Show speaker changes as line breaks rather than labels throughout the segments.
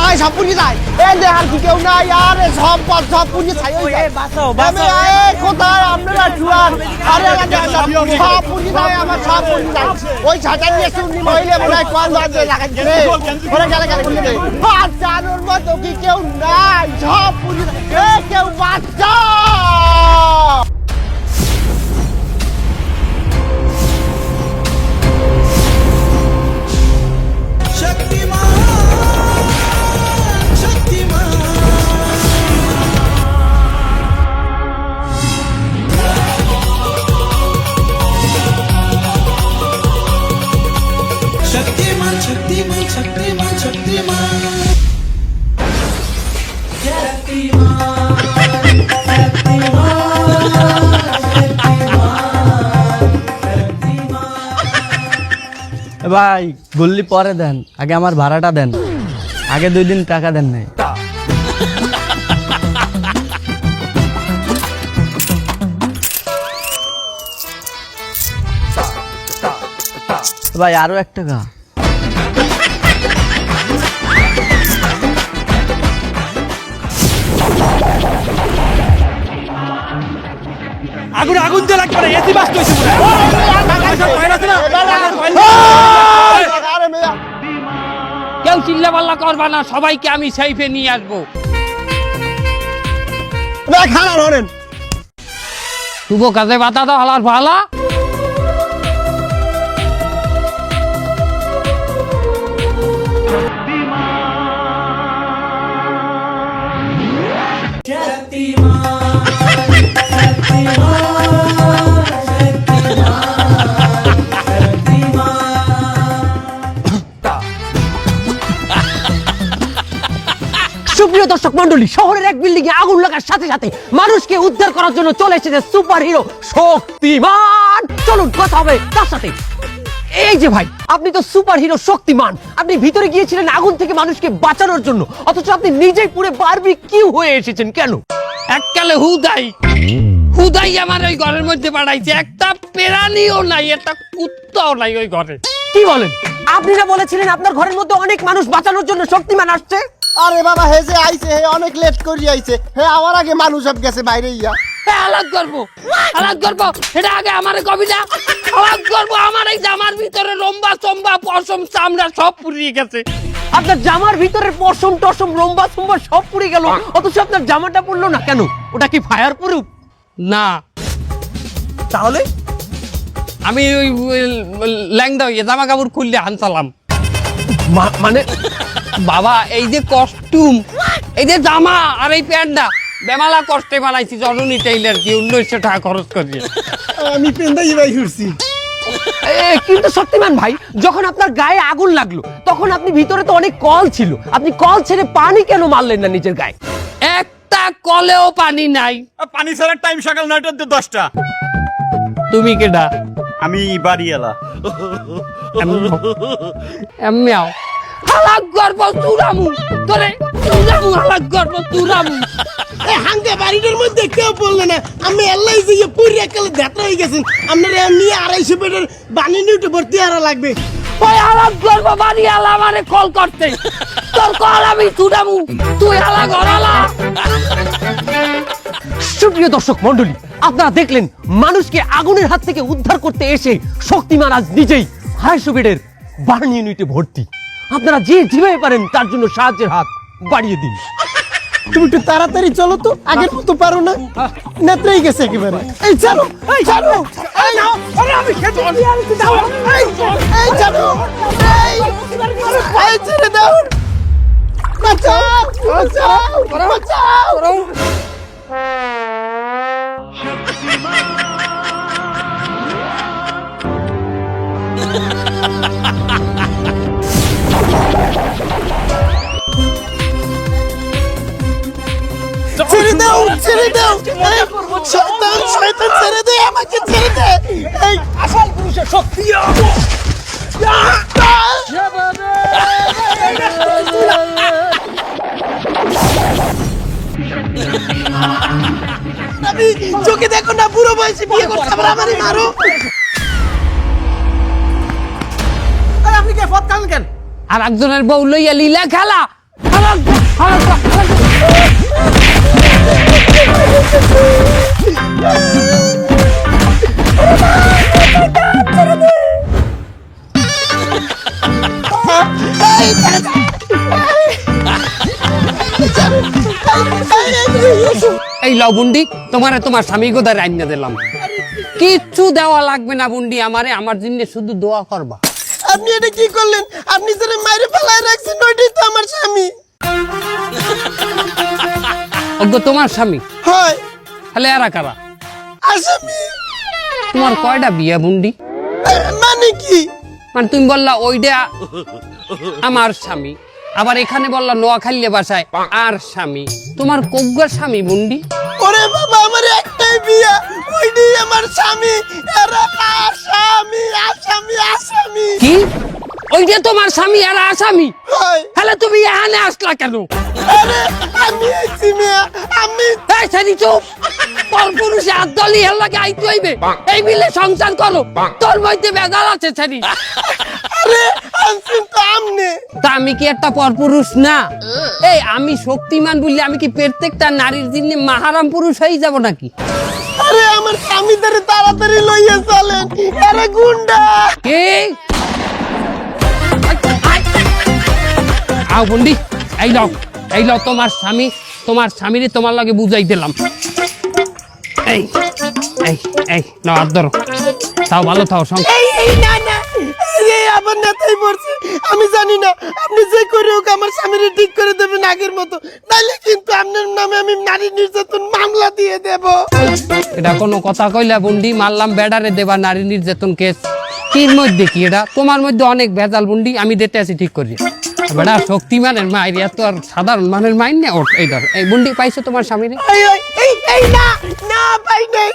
আয় সব পুড়িয়ে যায় এই যে আর কি কেউ নাই আরে সব পুড়িয়ে ছাই হয়ে যায় কোথায় আপনারা জুয়ান আরে সব পুড়িয়ে যায় আমার সব পুড়িয়ে যায় ওই ছাতা নিয়ে শুনি মহিলা মনে হয় কল বাজে লাগাচ্ছে ওরে গেলে পুড়িয়ে দেয় আর জানোর মতো কি কেউ নাই সব পুড়িয়ে যায় কেউ বাচ্চা
ভাই গুল্লি পরে দেন, আগে আমার ভাড়াটা দেন। আগে 2 দিন টাকা দেন নাই। ভাই আরো 1 টাকা।
আগুন আগুন দিয়ে লাগবে না, এসি বাস্ট হইছে পুরো।
কেউ চিল্লা পাল্লা করবা না, সবাইকে আমি সেফে নিয়ে আসবো।
খানা ধরেন
শুভ কাজে বাতা দাও হালার ভালা।
সুপ্রিয় দর্শক মন্ডলী, শহরের এক বিল্ডিং এ আগুন লাগার সাথে সাথে মানুষকে উদ্ধার করার জন্য চলে এসেছে সুপার হিরো শক্তিমান। চলুন কথা হবে তার সাথে। এই যে ভাই, আপনি তো সুপার হিরো শক্তিমান, আপনি ভিতরে গিয়েছিলেন আগুন থেকে মানুষকে বাঁচানোর জন্য, অথচ আপনি নিজেই পুরো বারবিকিউ হয়ে এসেছেন কেন?
এককালে হুদাই আমার ওই ঘরের মধ্যে বাড়াইছে। একটা প্রাণীও নাই, একটা কুত্তাও নাই ওই ঘরে।
কি বলেন? আপনি না বলেছিলেন আপনার ঘরের মধ্যে অনেক মানুষ বাঁচানোর জন্য শক্তিমান আসছে?
আরে বাবা হে যে আইছে হে অনেক লেট করি আইছে হে আমার আগে মানুষ সব গেছে বাইরে ইয়া
আলাদ করবো এটা আগে আমার কবিতা আলাদ করবো। আমার এই জামার ভিতরে লম্বা চম্বা পশম চামড়া সব পুড়িয়ে গেছে।
আপনার জামার ভিতরের পশম টসম লম্বা চম্বা সব পুড়ে গেল, অথচ আপনার জামাটা পুড়লো না কেন? ওটা কি ফায়ার প্রুফ?
না।
তাহলে
আমি ওই ল্যাংদা হইয়া জামা কাপড় খুললে হানসালাম।
মানে
বাবা এই যে কস্টিউম, এই যে জামা আর এই প্যান্টটা বেমালা কষ্টে বানাইছি জননী টেইলার কি 1900 টাকা খরচ করিয়ে।
আমি পেন্দাই ভাই ঘুরছি।
কিন্তু শক্তিমান ভাই, যখন আপনার গায়ে আগুন লাগলো তখন আপনি ভিতরে তো অনেক কল ছিল, আপনি কল ছেড়ে পানি কেন মারলেন না নিজের গায়ে?
একটা কলেও পানি নাই।
পানি ছাড়ার টাইম সকাল 9টা থেকে 10টা।
তুমি কেডা?
আমি বাড়িওয়ালা।
এমনিও হালাক গর্ব চুরামু তোরে চুরামু হালাক গর্ব চুরামু।
এই হাঙ্গে বাড়িটার মধ্যে কেউ বললে না আমি এলাই যে পুরি একালে দেতা হয়ে গেছেন আপনারা নিয়ে 250 পেটের বানি নিউটে ভর্তি আরা লাগবে।
ওই হালাক গর্ব বাড়ি আলা আমারে কল করতে, তোর কল আমি চুরামু, তুই হালা ঘরালা।
সুপ্রিয় দর্শক মন্ডলী, আপনারা দেখলেন মানুষকে আগুনের হাত থেকে উদ্ধার করতে এসে শক্তিমান আজ নিজেই 250 বেডের বার্ন ইউনিটে ভর্তি। আপনারা যে যেভাবে পারেন তার জন্য সাহায্যের হাত বাড়িয়ে দিন।
তুমি একটু তাড়াতাড়ি চলো তো, আগের মতো পারো না, নেত্রেই গেছে একেবারে। এই চলো এই চলো এই নাও আরে আমি খেতে দাও এই চলো এই ছেড়ে দাও বাঁচাও বাঁচাও বাঁচাও। ছেড়ে দাও শয়তান শয়তান ছেড়ে দে আমাকে, ছেড়ে দে। এই আসল পুরুষের শক্তি আমি চোখে দেখো না, বুড়ো বয়সে বিয়ে করতে আবার আমারই মারো।
আপনি কে ফত খান কেন?
আর একজনের বউ লইয়া লীলা খেলা এই লও বুন্ডি, তোমারে তোমার স্বামী গোদারে আইনা দিলাম। কিচ্ছু দেওয়া লাগবে না বুন্ডি আমারে, আমার জন্য শুধু দোয়া করবা।
আপনি এটা কি করলেন? আপনি যারা মাইরে ফেলায় রাখছেন ওইটাই তো আমার স্বামী।
ওগো তোমার স্বামী?
হয়।
তাহলে এরা কারা?
আসামি।
তোমার কয়টা বিয়ে বুন্ডি?
মানে কি?
মানে তুমি বললা ওইটা আমার স্বামী, আবার এখানে বললা নোয়াখালী বাসায় আর স্বামী। তোমার কগ্গা স্বামী বুন্ডি?
ওরে বাবা, আমার একটাই বিয়া, ওইটাই আমার স্বামী। এরা আসামি, আসামি, আসামি।
কি? ওইটা তোমার স্বামী আর আসামি?
হয়।
তাহলে তুমি এখানে আসলা কেন?
আরে আমি আইছি মিয়া, আমি।
এই সারি চুপ। পরপুরুষে আদলি হেলাকে আইতে হইবে, এই মিলে সংসার করো। তোর মধ্যে বেজাল আছে সারি।
আরে আনছেন তো আমনে।
তা আমি কি একটা পরপুরুষ না? এই আমি শক্তিমান বললে আমি কি প্রত্যেকটা নারীর জন্য মাহারাম পুরুষ হয়ে যাব নাকি?
আরে আমার স্বামী ধরে তাড়াতাড়ি লইয়া চলেন, আরে গুন্ডা।
কে? আও বন্ডি, এই লও তোমার স্বামী, তোমার স্বামীরে তোমার লাগে বুঝাই দিলাম। এই এই এই নাও হাত ধরো, তাও ভালো থাও।
এই না না, এই আমার নেতাই পড়ছে। আমি জানি না, আপনি যে করে হোক আমার স্বামীরে ঠিক করে দেবেন আগের মতো, নাইলে কিন্তু আপনার নামে আমি নারী নির্যাতন মামলা দিয়ে দেব।
এটা কোনো কথা কইলা বন্ডি? মারলাম বেডারে দেবা নারী নির্যাতন কেস? কির মধ্যে কি এটা? তোমার মধ্যে অনেক ভেজাল বন্ডি, আমি দিতে আছি ঠিক করি। বেটা শক্তিমানের মায়ের এত আর সাধারণ মানের মাইন না। ওঠ, এই ধর, এই বন্ডি পাইছো তোমার স্বামীরে?
এই না না ভাই নাই,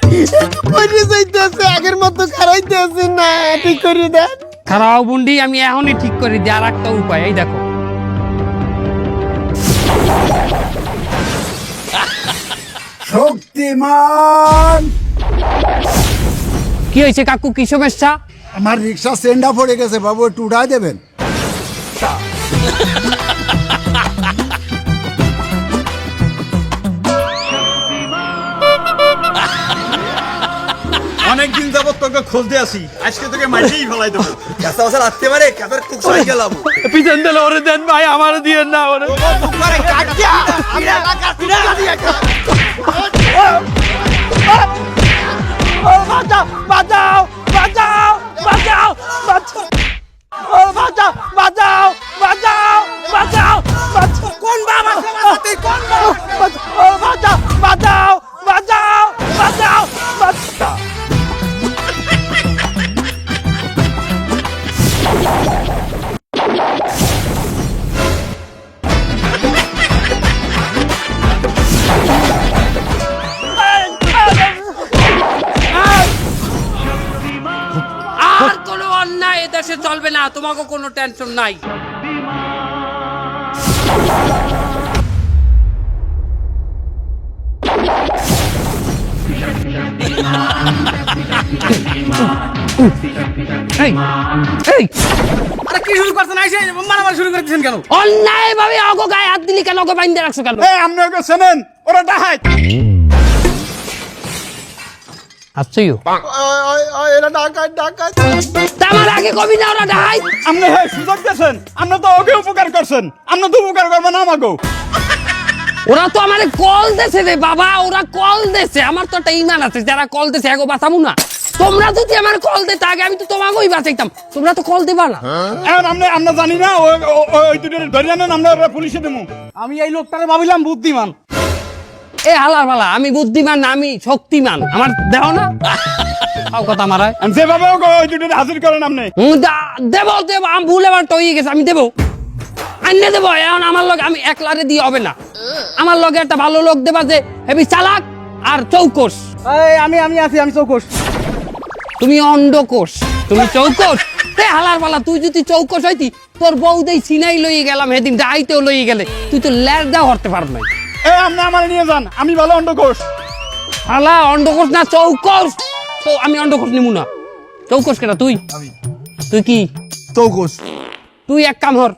কইরে যাইতেছে আগের মতো খারাইতে আছে না, ঠিক করে দেন।
খারাপ বন্ডি, আমি এখনই ঠিক করে দিই। আর একটা উপায়, এই দেখো।
শক্তিমান,
কি হয়েছে কাকু, কি সমস্যা?
আমার রিক্সা সেন্ডা পড়ে গেছে বাবু, একটু উঠাই দেবেন?
অনেকদিন যাবত তোকে খুঁজতে আসি, আজকে তোকে মাইরেই ফেলাই দেবো।
কেসা বসে লাগতে পারে ক্যাপের কুক সাই গেলাম।
পিছন দিলে ওরে দেন ভাই, আমার দিয়ে না ওরে।
কাটিয়া আমি এলাকা তুলে দিয়ে বাঁচাও বাঁচাও বাঁচাও বাঁচাও বাঁচাও, বাঁচাও বাঁচাও বাঁচাও বাঁচাও বাঁচাও। কোন বাবা তুই কোন বাবা? বাঁচাও বাঁচাও বাঁচাও বাঁচাও বাঁচাও।
আর কোনো অন্যায় এদেশে চলবে না, তোমাকে কোনো টেনশন নাই। এই এই
আরে কি শুরু করছেন? আইসে মারামারি শুরু করে দিচ্ছেন কেন?
অন্যায় ভাবে অগো গায়ে হাত দিলি কেন? ওকে বাইন্ধে রাখছো কেন?
এই আপনি ওকে চেনেন? ওরা ডাহাত।
আচ্ছা
এরা ডাকাত ডাকাত।
আমার আগে কবি না ওরা ডাই।
আপনি হ্যাঁ সুযোগ দিয়েছেন, আপনি তো ওকে উপকার করছেন, আপনি তো উপকার করবেন আমাকেও।
ওরা তো আমারে কল দেছে রে বাবা, ওরা কল দেছে। আমার তো একটা ইমান আছে, যারা কল দেছে এগো বাঁচাবো না। তোমরা যদি আমার কল দিতে আগে, আমি তো তোমাকেই বাঁচাইতাম। তোমরা তো কল দিবা না।
এখন আমরা জানি না ওই দুটো ধরে আনেন, আমরা পুলিশে দেবো। আমি এই লোকটারে ভাবিলাম বুদ্ধিমান।
এ হালার বালা, আমি বুদ্ধিমান না, আমি শক্তিমান। আমার দেহ না তাও কথা মারায়।
যেভাবে ওই দুটো হাজির করেন আপনি।
দেবো দেবো, আমি ভুল এবার টইয়ে গেছে, আমি দেবো আইনে দেবো। এখন আমার লগে আমি একলারে দিয়ে হবে না, আমার লগে একটা ভালো লোক দেবা যে হেবি চালাক আর চৌকস।
আমি আছি, আমি চৌকস।
তুমি অন্ডকোষ, তুমি চৌকস। হে হালার বালা, তুই যদি চৌকস হইতি, তোর বউ দেই সিনাই লইয়ে গেলাম সেদিন, যাইতেও লইয়ে গেলে তুই তো লের দাও হরতে পারব না।
আপনি আমার নিয়ে যান, আমি ভালো অন্ডকোষ।
হালা অন্ডকোষ না চৌকস। তো আমি অন্ডকোষ নিমু না। চৌকস কেটা তুই? তুই কি
চৌকস।
তুই এক কাম হর,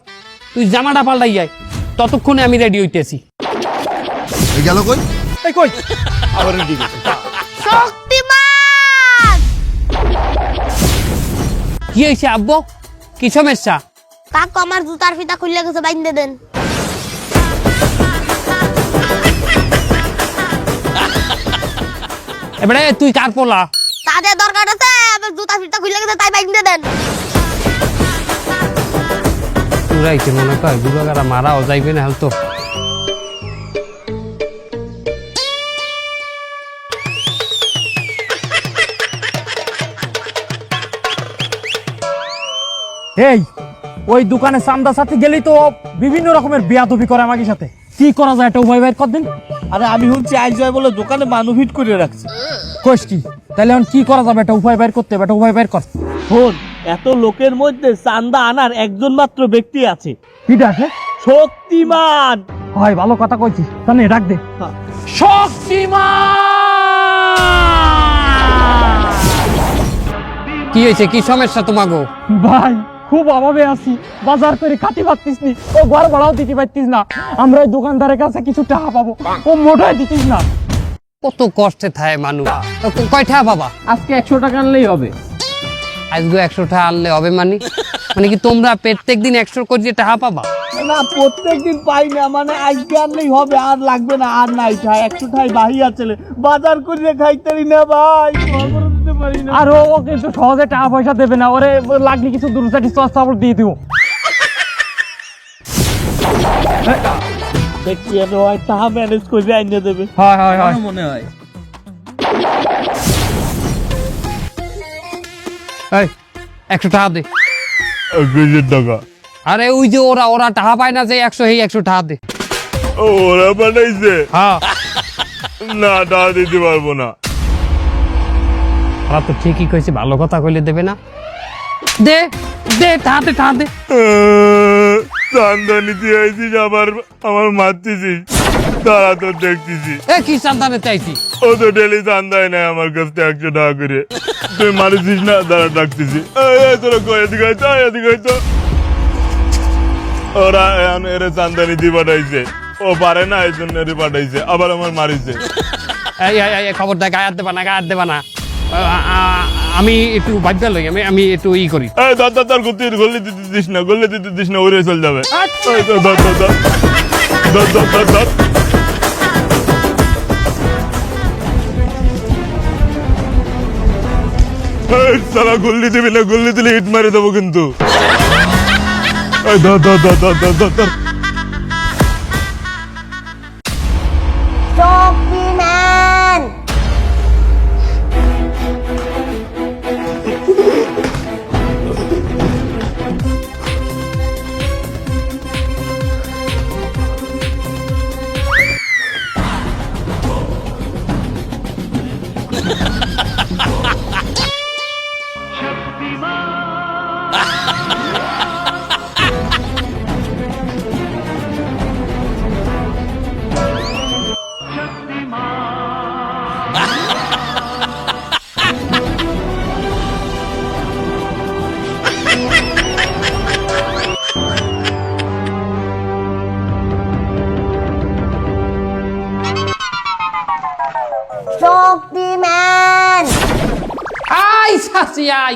তুই জামাটা পাল্টাই যায়, ততক্ষণে আমি রেডি হইতেছি।
গেল কই?
এই কই আবার রেডি গেছে।
শক্তিমান
কি হয়েছে আব্বু? কি সমস্যা?
কাকু আমার জুতার ফিতা খুলে গেছে, বাইন্ধে দেন।
এবারে তুই কার পোলা?
তাদের দরকার আছে, আমার জুতার ফিতা খুলে গেছে, তাই বাইন্ধে দেন।
উড়াইছে মনে কর যুবকেরা মারাও যাইবে না হয়তো।
এই ওই দোকানে চান্দা চাতে গেলেই তো বিভিন্ন রকমের বেয়াদবি করে আমাকে সাথে। কি করা যায় একটা উপায় বাইর কর দিন।
আরে আমি শুনছি আজ যায় বলে দোকানে মানুষ ফিট করে রাখছে।
কোষ কি তাহলে এখন কি করা যাবে? একটা উপায় বাইর করতে হবে, একটা উপায় বাইর কর।
শোন, এত লোকের মধ্যে চান্দা আনার একজন মাত্র ব্যক্তি আছে,
কিটা আছে?
শক্তিমান।
হয় ভালো কথা কইছিস, তাহলে ডাক দে। শক্তিমান!
কি হয়েছে? কি সমস্যা তোমাগো?
ভাই খুব অভাবে আছি, বাজার করে খাতি পারতিস নি, ও ঘর ভাড়াও দিতে পারতিস না, আমরা ওই দোকানদারের কাছে কিছু টাকা পাবো, ও মোটাই দিতিস না।
কত কষ্টে থাকে মানুষ। কয়টা বাবা?
আজকে 100 টাকা আনলেই হবে।
আজকে 100 টাকা আনলে হবে মানে কি তোমরা প্রত্যেকদিন 100 করে টাকা পাবা?
না, প্রত্যেকদিন পাই না, মানে আজকে আনলেই হবে, আর লাগবে না, আর নাই। 100 টাই বাহি আছে, বাজার করে খাইতারি না ভাই, খবর দিতে পারি না।
আর ও কিন্তু সহজে টাকা পয়সা দেবে না, ওরে লাগলে কিছু দূরচাটি চাপড় দিয়ে দিব।
দেখছি হয় টাকা ম্যানেজ করে আইনে দেবে।
হয় হয় হয়
মনে হয়।
এই 100 টাকা দে।
টাকা
আরে ওই যে ওরা টাকা পায় না যে 100, এই 100 টাকা দে।
ওরা বানাইছে?
হ্যাঁ।
না, টাকা দিতে পারবো না।
ওরা তো ঠিকই কইছে, ভালো কথা কইলে দেবে না। দে দে টাকা দে।
চান্দা নিতে আইছিস, আবার আমার মারতেছিস, তারা তো দেখতেছি।
এ কি সন্তানে চাইছি?
ও তো ডেলি চান্দাই নাই আমার কাছ থেকে 100 টাকা করে। তুই মারিছিস না, তারা ডাকতেছি। তোরা কই এদিকে আয় তো, এদিকে আয় তো। ওরা এখন এর চান্দা নিতে পাঠাইছে, ও পারে না, এই জন্য এর পাঠাইছে, আবার আমার মারিছে।
এই খবরদার গায়ে দেবা না। আমি একটু বাধ্য লই, আমি একটু ই করি।
এই ধর গল্লি দিতে দিস না, উড়ে চলে যাবে। এই ধর। এই শালা গল্লি দিবি না, গল্লি দিলে হিট মারে দেবো কিন্তু। এই ধর।
শক্তিমান শক্তিমান
আই সাসি আই।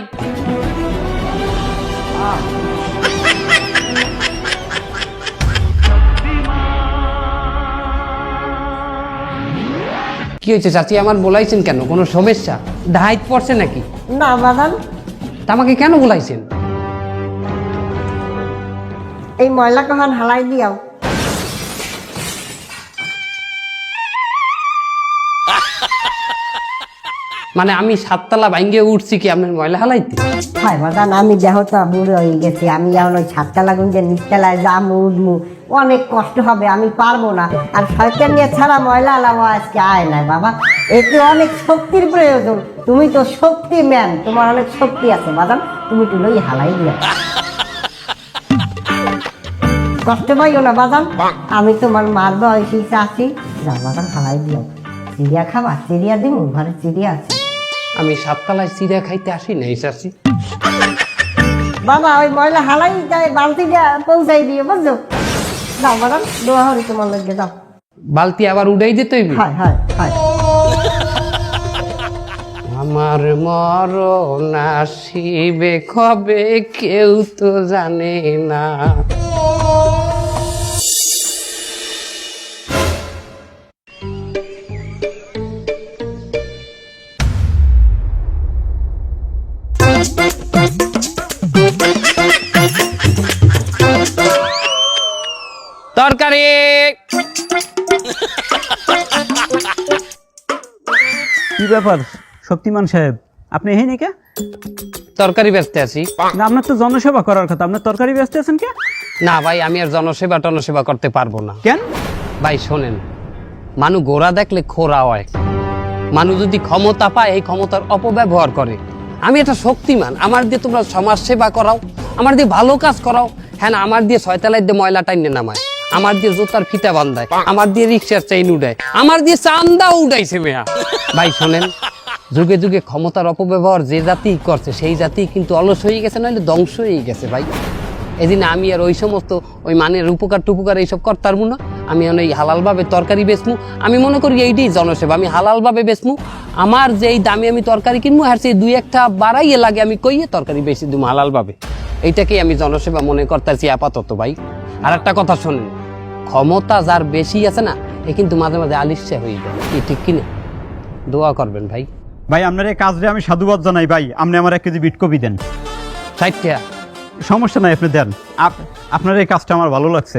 কি হয়েছে চাচি? আমার বলাইছেন কেন? কোনো সমস্যা ডাইট পড়ছে নাকি?
না বাগান,
তা আমাকে কেন বলাইছেন?
এই ময়লা কখন হালাই দিয়াও।
মানে আমি 7 তলা ভাঙ্গে উঠছি কি আপনার ময়লা হালাইতে?
হয় বাগান, আমি যেহেতু বুড়ো হয়ে গেছি, আমি এখন ওই 7 তলা গুঞ্জে নিচতলায় যাবো, উঠবো, অনেক কষ্ট হবে, আমি পারবো না। আর শয়তান নিয়ে ছাড়া ময়লা লাভ আজকে আয় নাই বাবা, এতে অনেক শক্তির প্রয়োজন। তুমি তো শক্তি ম্যান, তোমার অনেক শক্তি আছে বাগান, তুমি তো লই হালাই দিয়া। কষ্ট পাইও না বাগান, আমি তোমার মার বয়সী চাষি, যা বাগান হালাই দিও। চিড়িয়া খাবা? চিড়িয়া দিব, ঘরে চিড়িয়া আছে।
আমি 7 তলায় চিড়া খাইতে আসি নাই চাচি।
বাবা ওই ময়লা হালাই যায়, বালতি পৌঁছাই দিও বুঝছো। যাও ম্যাডাম দোয়া হরি তোমার লাগে যাও।
বালতি আবার উড়াই দিতে হইবে।
হায় হায় হায়
আমার মরণ আসিবে কবে কেউ তো জানে না। তরকারি
কি ব্যাপার শক্তিমান সাহেব, আপনি এই নাকি?
তরকারি বেচতে আছি।
না, আপনার তো জনসেবা করার কথা, আপনার তরকারি ব্যস্ত আছেন কে?
না ভাই, আমি আর জনসেবা টনসেবা করতে পারবো না।
কেন
ভাই শোনেন, মানুষ গোড়া দেখলে খোরা হয়। মানুষ যদি ক্ষমতা পায় এই ক্ষমতার অপব্যবহার করে। আমি একটা শক্তিমান, আমার দিয়ে তোমরা সমাজ সেবা করাও, আমার দিয়ে ভালো কাজ করাও। হ্যাঁ না, আমার দিয়ে ছয়তলায় দিয়ে ময়লা টাইনে নামায়, আমার দিয়ে জুতার ফিতা বান্ধায়, আমার দিয়ে রিক্সার চেইন উঠায়, আমার দিয়ে চান্দা উঠাইছে মেয়া। ভাই শোনেন, যুগে যুগে ক্ষমতার অপব্যবহার যে জাতি করছে সেই জাতি কিন্তু অলস হয়ে গেছে, নাহলে ধ্বংস হয়ে গেছে ভাই। এদিন আমি আর ওই সমস্ত ওই মানের উপকার টুপুকার এইসব করতে পারবো না। আমি ওই হালালভাবে তরকারি বেচমু। আমি মনে করি এইটাই জনসেবা। আমি হালালভাবে বেচমু, আমার যেই দামে আমি তরকারি কিনবো আর সেই দুই একটা বাড়াইয়ে লাগে আমি কইয়ে তরকারি বেশি দিব হালালভাবে। এইটাকেই আমি জনসেবা মনে করতেছি আপাতত ভাই। আর একটা কথা শোনেন, ক্ষমতা যার বেশি আছে না, এ কিন্তু মাঝে মাঝে আলিস্যা হয়ে যায়। কি ঠিক কিনা? দোয়া করবেন ভাই।
ভাই আপনার এই কাজে আমি সাধুবাদ জানাই ভাই। আপনি আমার 1 কেজি বিটকপি দেন।
60 টাকা।
সমস্যা নাই, আপনি দেন। আপনার এই কাজটা আমার ভালো লাগছে।